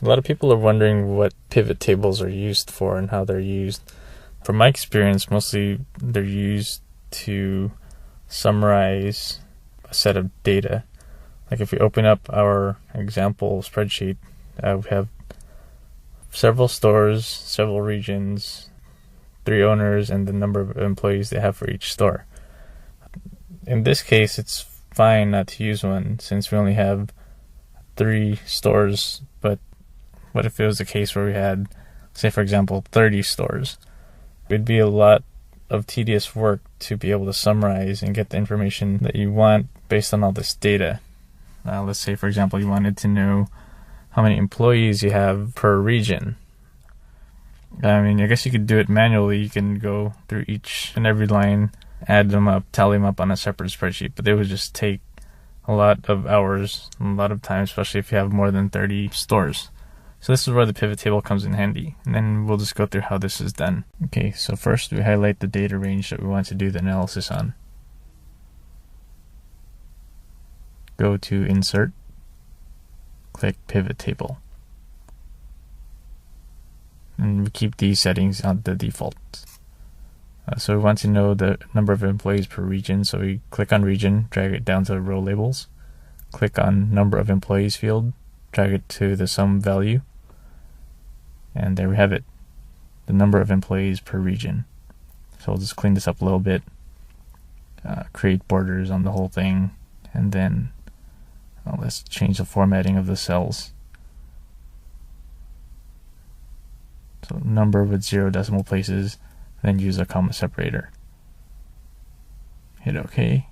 A lot of people are wondering what pivot tables are used for and how they're used. From my experience, mostly they're used to summarize a set of data. Like if we open up our example spreadsheet, we have several stores, several regions, 3 owners, and the number of employees they have for each store. In this case, it's fine not to use one since we only have 3 stores, but what if it was a case where we had, say for example, 30 stores? It'd be a lot of tedious work to be able to summarize and get the information that you want based on all this data. Let's say for example you wanted to know how many employees you have per region. I guess you could do it manually. You can go through each and every line, add them up, tally them up on a separate spreadsheet, but it would just take a lot of hours, a lot of time, especially if you have more than 30 stores. So this is where the pivot table comes in handy, and then we'll just go through how this is done. Okay, so first we highlight the data range that we want to do the analysis on. Go to Insert, click Pivot Table. And we keep these settings on the default. So we want to know the number of employees per region, so we click on region, drag it down to row labels, click on number of employees field, drag it to the sum value, and there we have it, the number of employees per region. So we'll just clean this up a little bit, create borders on the whole thing, and then let's change the formatting of the cells. So number with 0 decimal places, then use a comma separator. Hit OK,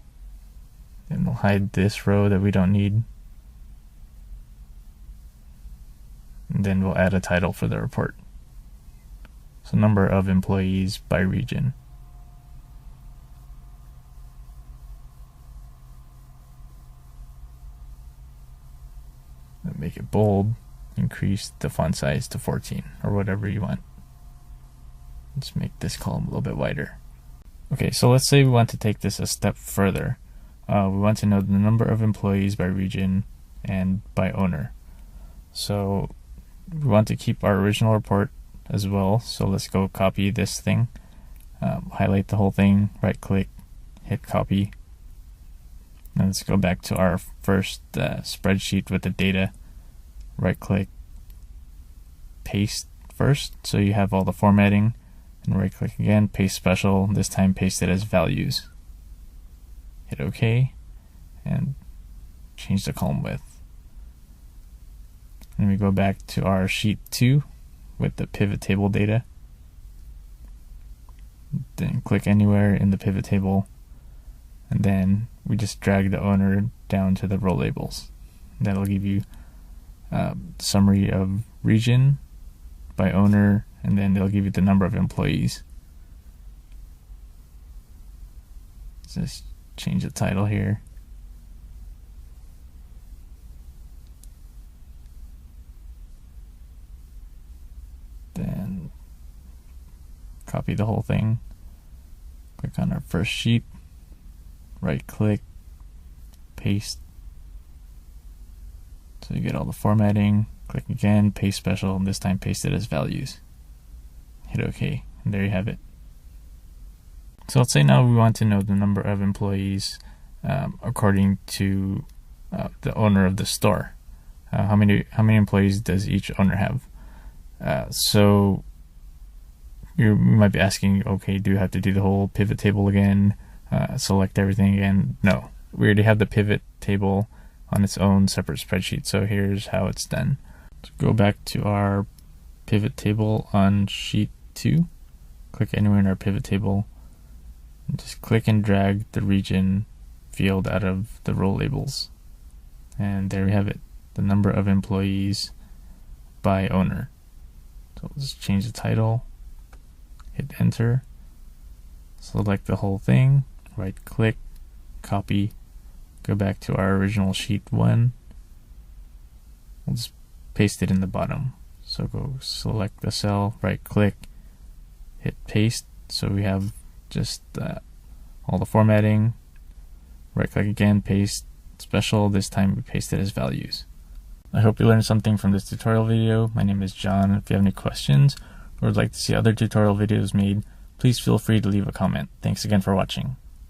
and we'll hide this row that we don't need. And then we'll add a title for the report. So number of employees by region. Make it bold, increase the font size to 14 or whatever you want. Let's make this column a little bit wider. Okay, so let's say we want to take this a step further. We want to know the number of employees by region and by owner. So we want to keep our original report as well. So let's go copy this thing, highlight the whole thing, right click, hit copy. And let's go back to our first spreadsheet with the data. Right click, paste first, so you have all the formatting, and right click again, paste special, this time paste it as values. Hit OK, and change the column width. And we go back to our sheet 2 with the pivot table data. Then click anywhere in the pivot table, and then we just drag the owner down to the row labels. That'll give you summary of region by owner, and then they'll give you the number of employees. Let's just change the title here. Then copy the whole thing, click on our first sheet, right click, paste. So you get all the formatting, click again, paste special, and this time paste it as values. Hit OK, and there you have it. So let's say now we want to know the number of employees according to the owner of the store. How many employees does each owner have? So you might be asking, okay, do you have to do the whole pivot table again, select everything again? No, we already have the pivot table on its own separate spreadsheet. So here's how it's done. So go back to our pivot table on sheet 2, click anywhere in our pivot table, and just click and drag the region field out of the row labels. And there we have it, the number of employees by owner. So let's change the title, hit enter, select the whole thing, right click, copy, go back to our original sheet 1. We'll just paste it in the bottom. So go select the cell, right click, hit paste. So we have just all the formatting. Right click again, paste special. This time we paste it as values. I hope you learned something from this tutorial video. My name is John. If you have any questions or would like to see other tutorial videos made, please feel free to leave a comment. Thanks again for watching.